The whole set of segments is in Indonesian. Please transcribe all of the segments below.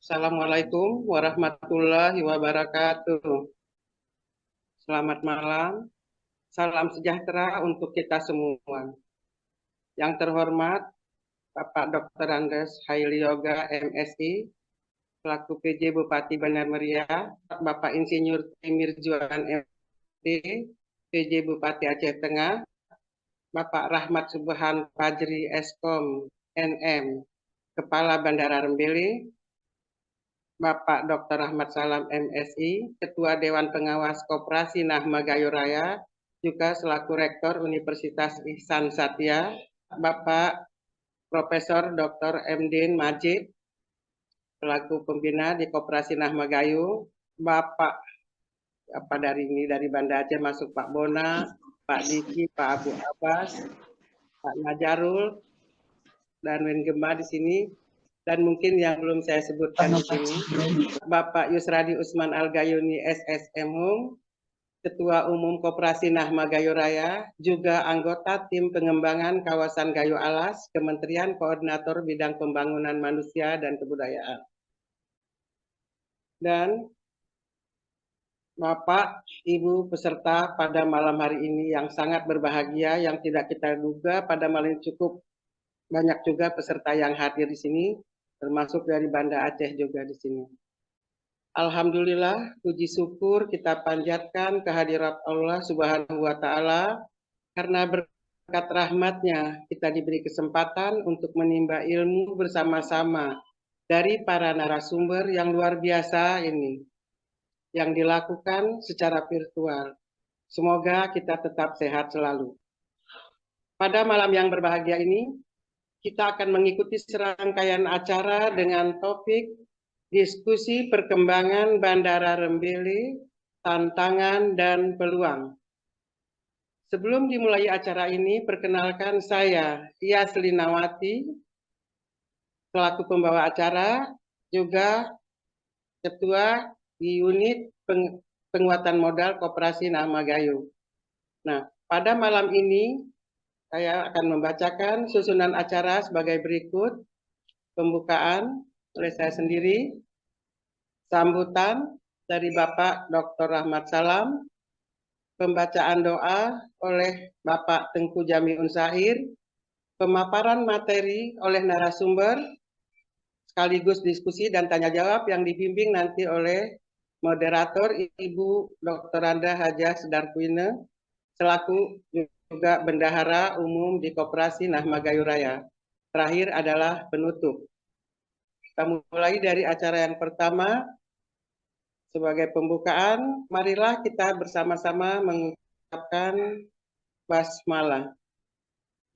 Assalamualaikum warahmatullahi wabarakatuh. Selamat malam, salam sejahtera untuk kita semua. Yang terhormat Bapak Dr. Andes Haili Yoga MSI, selaku PJ Bupati Bandar Meriah, Bapak Insinyur Timir Juan MT, PJ Bupati Aceh Tengah, Bapak Rahmat Subhan Fajri Eskom NM, Kepala Bandara Rembele, Bapak Dr. Ahmad Salam MSI, Ketua Dewan Pengawas Koperasi Nahma Gayo Raya, juga selaku Rektor Universitas Ihsan Satya, Bapak Profesor Dr. Mdin Majid, selaku pembina di Koperasi Nahma Gayo, Bapak dari Banda Aceh masuk Pak Bona, Pak Diki, Pak Abu Abbas, Pak Najarul, dan Wengema di sini, dan mungkin yang belum saya sebutkan di sini, Bapak Yusradi Usman Al-Gayuni SSM Hum, Ketua Umum Koperasi Nahma Gayo Raya, juga anggota tim pengembangan kawasan Gayo Alas, Kementerian Koordinator Bidang Pembangunan Manusia dan Kebudayaan. Dan Bapak, Ibu peserta pada malam hari ini yang sangat berbahagia, yang tidak kita duga pada malam ini cukup banyak juga peserta yang hadir di sini, termasuk dari Banda Aceh juga di sini. Alhamdulillah, puji syukur kita panjatkan kehadirat Allah Subhanahu wa Ta'ala, karena berkat rahmatnya kita diberi kesempatan untuk menimba ilmu bersama-sama dari para narasumber yang luar biasa ini, yang dilakukan secara virtual. Semoga kita tetap sehat selalu. Pada malam yang berbahagia ini, kita akan mengikuti serangkaian acara dengan topik diskusi perkembangan Bandara Rembele, tantangan dan peluang. Sebelum dimulai acara ini, perkenalkan saya, Iyas Linawati, selaku pembawa acara, juga Ketua di Unit Penguatan Modal Koperasi Nahma Gayo. Nah, pada malam ini, saya akan membacakan susunan acara sebagai berikut. Pembukaan oleh saya sendiri, sambutan dari Bapak Dr. Ahmad Salam, pembacaan doa oleh Bapak Tengku Jamiun Sahir, pemaparan materi oleh narasumber, sekaligus diskusi dan tanya jawab yang dibimbing nanti oleh moderator Ibu Dr. Anda Hajah Sedarkwine, selaku juga Bendahara Umum di Koperasi Nahma Gayo Raya. Terakhir adalah penutup. Kita mulai dari acara yang pertama. Sebagai pembukaan, marilah kita bersama-sama mengucapkan basmalah.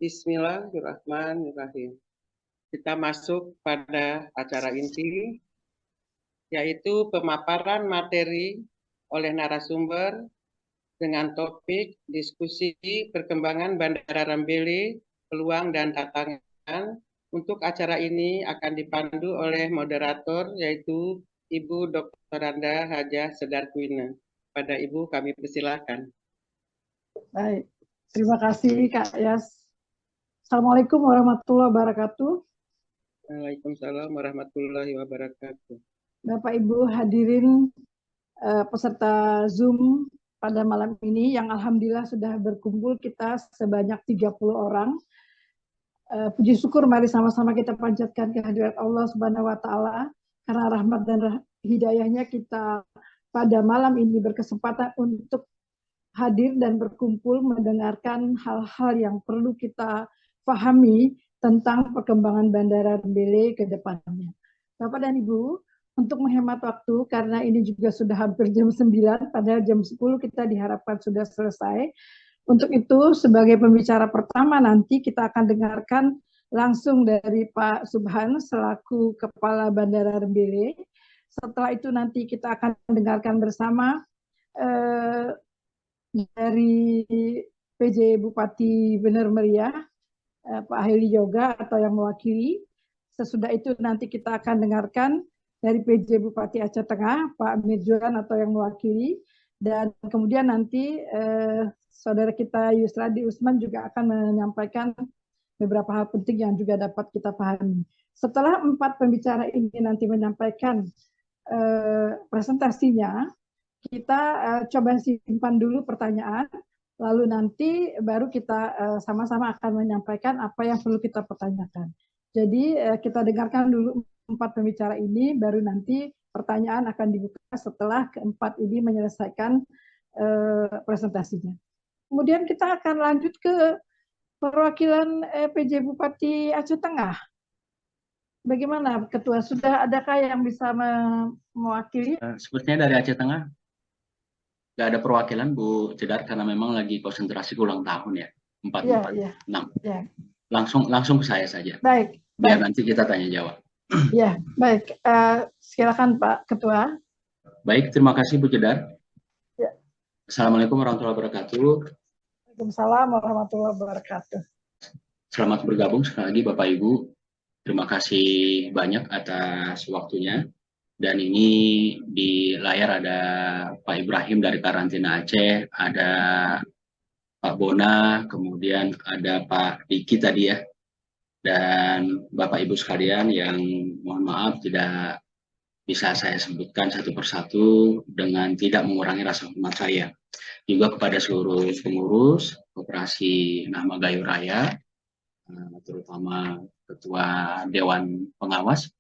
Bismillahirrahmanirrahim. Kita masuk pada acara inti, yaitu pemaparan materi oleh narasumber dengan topik diskusi perkembangan Bandara Rembele, peluang dan tantangan. Untuk acara ini akan dipandu oleh moderator, yaitu Ibu Dr. Anda Hajah Sedarkwine. Pada Ibu kami persilahkan. Baik, terima kasih Kak Yas. Assalamualaikum warahmatullahi wabarakatuh. Waalaikumsalam warahmatullahi wabarakatuh. Bapak Ibu hadirin peserta Zoom pada malam ini yang alhamdulillah sudah berkumpul kita sebanyak 30 orang. Puji syukur mari sama-sama kita panjatkan kehadirat Allah Subhanahu wa Ta'ala, karena rahmat dan hidayahnya kita pada malam ini berkesempatan untuk hadir dan berkumpul mendengarkan hal-hal yang perlu kita pahami tentang perkembangan Bandara Rembele ke depannya. Bapak dan Ibu, untuk menghemat waktu, karena ini juga sudah hampir jam 9, padahal jam 10 kita diharapkan sudah selesai. Untuk itu, sebagai pembicara pertama nanti kita akan dengarkan langsung dari Pak Subhan selaku Kepala Bandara Rembele. Setelah itu nanti kita akan dengarkan bersama dari PJ Bupati Bandar Meriah, Pak Haili Yoga atau yang mewakili. Sesudah itu nanti kita akan dengarkan dari PJ Bupati Aceh Tengah, Pak Mirjuan atau yang mewakili. Dan kemudian nanti saudara kita Yusradi Usman juga akan menyampaikan beberapa hal penting yang juga dapat kita pahami. Setelah 4 pembicara ini nanti menyampaikan presentasinya, kita coba simpan dulu pertanyaan, lalu nanti baru kita sama-sama akan menyampaikan apa yang perlu kita pertanyakan. Jadi kita dengarkan dulu 4 pembicara ini, baru nanti pertanyaan akan dibuka setelah keempat ini menyelesaikan presentasinya. Kemudian kita akan lanjut ke perwakilan PJ Bupati Aceh Tengah. Bagaimana Ketua, sudah adakah yang bisa mewakili? Sepertinya dari Aceh Tengah nggak ada perwakilan Bu Cedar karena memang lagi konsentrasi ulang tahun ya, 446. Ya. Langsung ke saya saja. Baik. Biar nanti kita tanya jawab. Ya, baik. Silakan Pak Ketua. Baik, terima kasih Bu Cedar. Ya. Assalamualaikum warahmatullahi wabarakatuh. Waalaikumsalam warahmatullahi wabarakatuh. Selamat bergabung sekali lagi Bapak Ibu. Terima kasih banyak atas waktunya. Dan ini di layar ada Pak Ibrahim dari Karantina Aceh, ada Pak Bona, kemudian ada Pak Diki tadi ya. Dan Bapak Ibu sekalian yang mohon maaf tidak bisa saya sebutkan satu persatu dengan tidak mengurangi rasa hormat saya. Juga kepada seluruh pengurus Koperasi Nahma Gayo Raya, terutama Ketua Dewan Pengawas,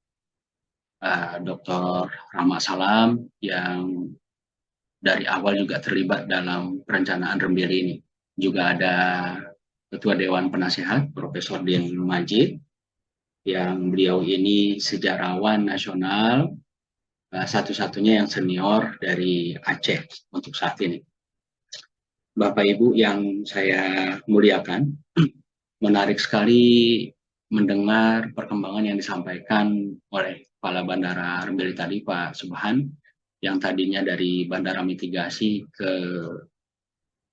Dr. Rahma Salam yang dari awal juga terlibat dalam perencanaan Rembili ini. Juga ada Ketua Dewan Penasehat, Profesor Din Majid, yang beliau ini sejarawan nasional, satu-satunya yang senior dari Aceh untuk saat ini. Bapak Ibu yang saya muliakan, menarik sekali mendengar perkembangan yang disampaikan oleh Kepala Bandara Rembili tadi, Pak Subhan, yang tadinya dari bandara mitigasi ke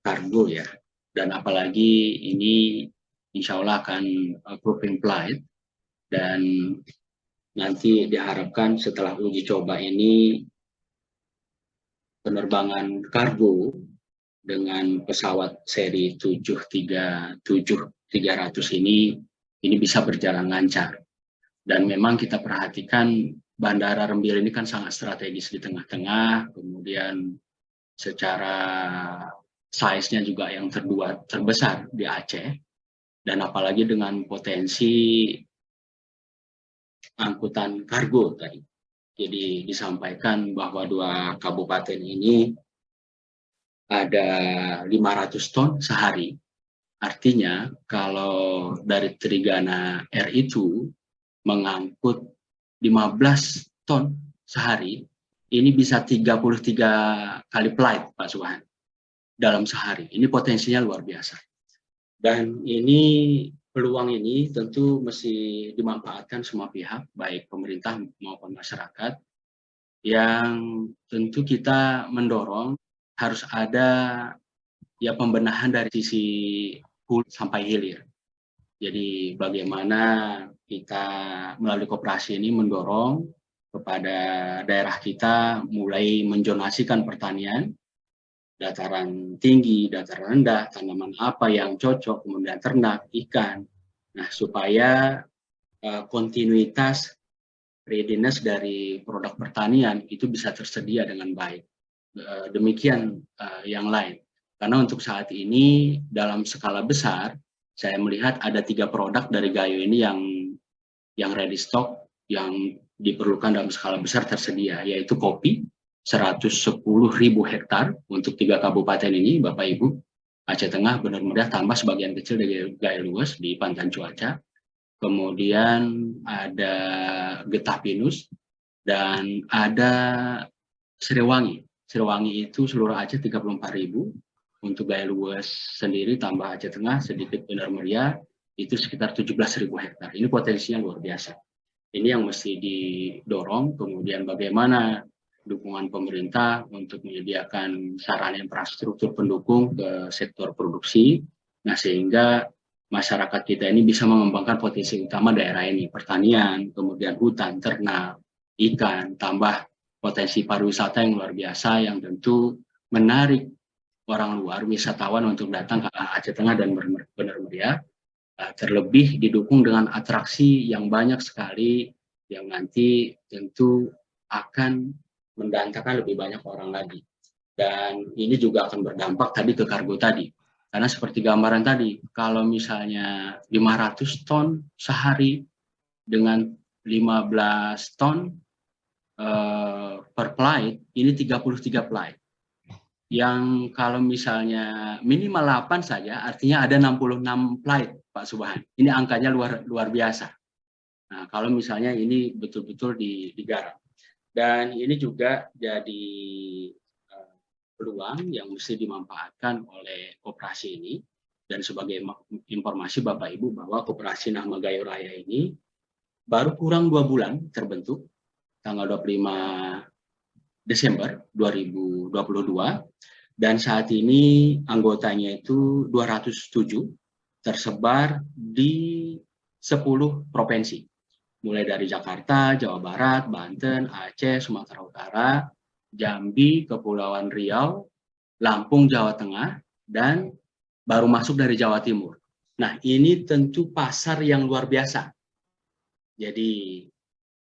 kargo ya. Dan apalagi ini insya Allah akan proving flight, dan nanti diharapkan setelah uji coba ini penerbangan kargo dengan pesawat seri 737-300 ini bisa berjalan lancar. Dan memang kita perhatikan Bandara Rembili ini kan sangat strategis di tengah-tengah, kemudian secara size-nya juga yang terbesar di Aceh, dan apalagi dengan potensi angkutan kargo tadi. Jadi disampaikan bahwa 2 kabupaten ini ada 500 ton sehari. Artinya kalau dari Trigana Air itu mengangkut 15 ton sehari, ini bisa 33 kali flight Pak Subhan dalam sehari. Ini potensinya luar biasa. Dan ini peluang ini tentu mesti dimanfaatkan semua pihak, baik pemerintah maupun masyarakat, yang tentu kita mendorong harus ada ya pembenahan dari sisi hulu sampai hilir. Jadi bagaimana kita melalui koperasi ini mendorong kepada daerah kita mulai menjonasikan pertanian, dataran tinggi, dataran rendah, tanaman apa yang cocok, kemudian ternak, ikan. Nah, supaya kontinuitas readiness dari produk pertanian itu bisa tersedia dengan baik. Demikian yang lain. Karena untuk saat ini dalam skala besar, saya melihat ada 3 produk dari Gayo ini yang ready stock, yang diperlukan dalam skala besar tersedia, yaitu kopi, 110.000 hektar untuk 3 kabupaten ini, Bapak Ibu. Aceh Tengah, Bener Meriah, tambah sebagian kecil dari Gayo Luas di Pantan Cuaca. Kemudian ada Getah Pinus, dan ada Sriwangi. Sriwangi itu seluruh Aceh 34.000. Untuk Gayo Luas sendiri tambah Aceh Tengah sedikit Bener Meriah itu sekitar 17.000 hektar. Ini potensinya luar biasa. Ini yang mesti didorong. Kemudian bagaimana dukungan pemerintah untuk menyediakan sarana infrastruktur pendukung ke sektor produksi. Nah, sehingga masyarakat kita ini bisa mengembangkan potensi utama daerah ini, pertanian, kemudian hutan, ternak, ikan, tambah potensi pariwisata yang luar biasa yang tentu menarik orang luar, wisatawan untuk datang ke Aceh Tengah dan Bener Meriah. terlebih didukung dengan atraksi yang banyak sekali yang nanti tentu akan mendatangkan lebih banyak orang lagi. Dan ini juga akan berdampak tadi ke kargo tadi. Karena seperti gambaran tadi, kalau misalnya 500 ton sehari dengan 15 ton per flight, ini 33 flight. Yang kalau misalnya minimal 8 saja, artinya ada 66 flight, Pak Subhan. Ini angkanya luar biasa. Nah, kalau misalnya ini betul-betul digarap. Dan ini juga jadi peluang yang mesti dimanfaatkan oleh koperasi ini. Dan sebagai informasi Bapak Ibu bahwa koperasi Nahma Gayo Raya ini baru kurang 2 bulan terbentuk, tanggal 25 Desember 2022. Dan saat ini anggotanya itu 207, tersebar di 10 provinsi. Mulai dari Jakarta, Jawa Barat, Banten, Aceh, Sumatera Utara, Jambi, Kepulauan Riau, Lampung, Jawa Tengah, dan baru masuk dari Jawa Timur. Nah, ini tentu pasar yang luar biasa. Jadi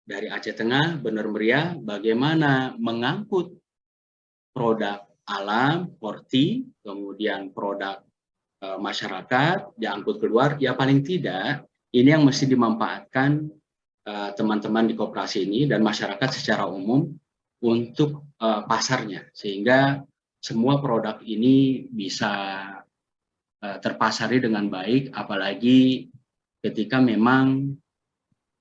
dari Aceh Tengah, Bener Meriah, bagaimana mengangkut produk alam, horti, kemudian produk masyarakat, diangkut keluar, ya paling tidak ini yang mesti dimanfaatkan teman-teman di koperasi ini dan masyarakat secara umum untuk pasarnya, sehingga semua produk ini bisa terpasari dengan baik, apalagi ketika memang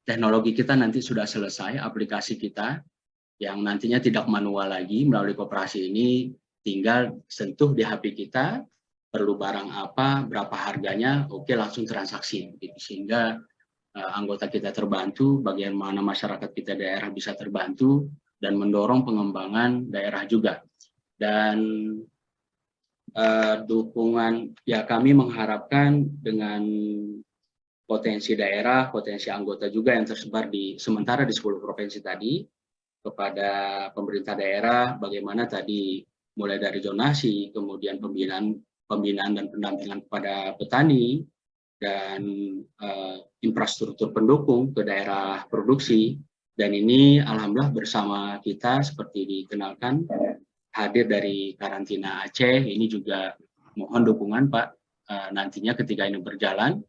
teknologi kita nanti sudah selesai, aplikasi kita yang nantinya tidak manual lagi melalui koperasi ini, tinggal sentuh di HP kita, perlu barang apa, berapa harganya, oke langsung transaksi. Sehingga anggota kita terbantu, bagaimana masyarakat kita daerah bisa terbantu, dan mendorong pengembangan daerah juga. Dan dukungan, ya kami mengharapkan dengan potensi daerah, potensi anggota juga yang tersebar sementara di 10 provinsi tadi, kepada pemerintah daerah, bagaimana tadi mulai dari zonasi, kemudian pembinaan dan pendampingan kepada petani, dan infrastruktur pendukung ke daerah produksi. Dan ini alhamdulillah bersama kita seperti dikenalkan, hadir dari Karantina Aceh, ini juga mohon dukungan Pak, nantinya ketika ini berjalan,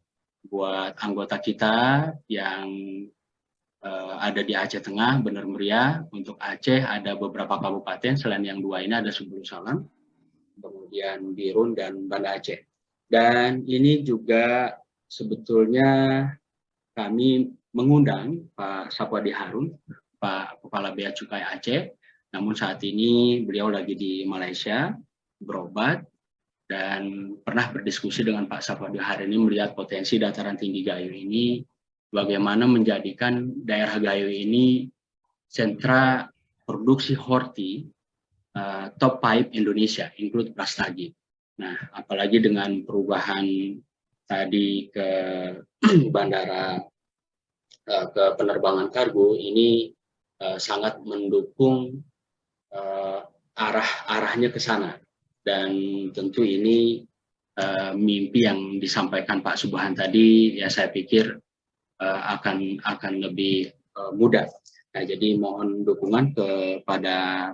buat anggota kita yang ada di Aceh Tengah, Bener Meriah. Untuk Aceh ada beberapa kabupaten, selain yang 2 ini ada Sebulu Salam, kemudian Birun dan Banda Aceh. Dan ini juga sebetulnya kami mengundang Pak Sapwadi Harun, Pak Kepala Bea Cukai Aceh, namun saat ini beliau lagi di Malaysia berobat, dan pernah berdiskusi dengan Pak Sapwadi Harun ini melihat potensi dataran tinggi Gayo ini, bagaimana menjadikan daerah Gayo ini sentra produksi horti top 5 Indonesia, include Brastagi. Nah, apalagi dengan perubahan tadi ke bandara, ke penerbangan kargo, ini sangat mendukung arahnya ke sana. Dan tentu ini mimpi yang disampaikan Pak Subhan tadi, ya saya pikir akan lebih mudah. Nah, jadi mohon dukungan kepada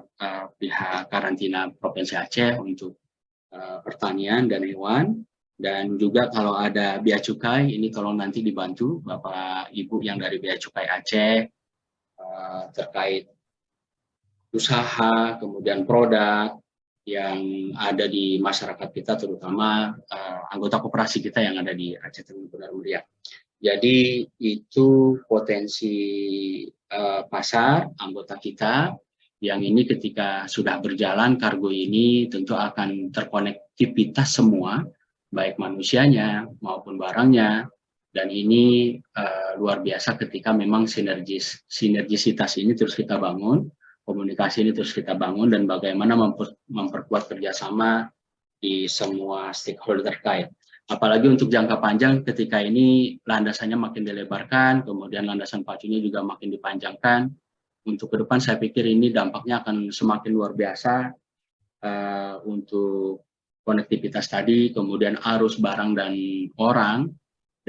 pihak Karantina Provinsi Aceh untuk pertanian dan hewan, dan juga kalau ada Bea Cukai ini tolong nanti dibantu Bapak Ibu yang dari Bea Cukai Aceh terkait usaha, kemudian produk yang ada di masyarakat kita, terutama anggota koperasi kita yang ada di Aceh Tengah Bener Meriah. Jadi itu potensi pasar anggota kita yang ini ketika sudah berjalan kargo ini tentu akan terkonektivitas semua, baik manusianya maupun barangnya, dan ini luar biasa ketika memang sinergisitas ini terus kita bangun, komunikasi ini terus kita bangun, dan bagaimana memperkuat kerjasama di semua stakeholder terkait. Apalagi untuk jangka panjang ketika ini landasannya makin dilebarkan, kemudian landasan pacunya juga makin dipanjangkan. Untuk ke depan saya pikir ini dampaknya akan semakin luar biasa untuk konektivitas tadi, kemudian arus barang dan orang,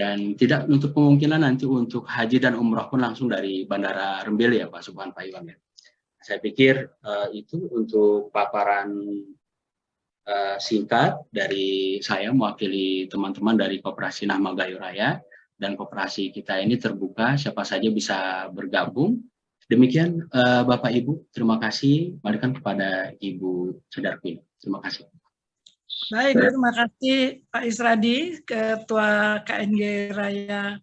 Dan tidak menutup kemungkinan nanti untuk haji dan umroh pun langsung dari Bandara Rembele ya Pak Subhan, Pak Iwan ya. Saya pikir itu untuk paparan singkat dari saya mewakili teman-teman dari Koperasi Nahma Gayo Raya, dan koperasi kita ini terbuka, siapa saja bisa bergabung. Demikian Bapak Ibu, terima kasih. Balikan kepada Ibu Sedarkwin. Terima kasih. Baik, terima kasih Pak Isradi, Ketua KNG Raya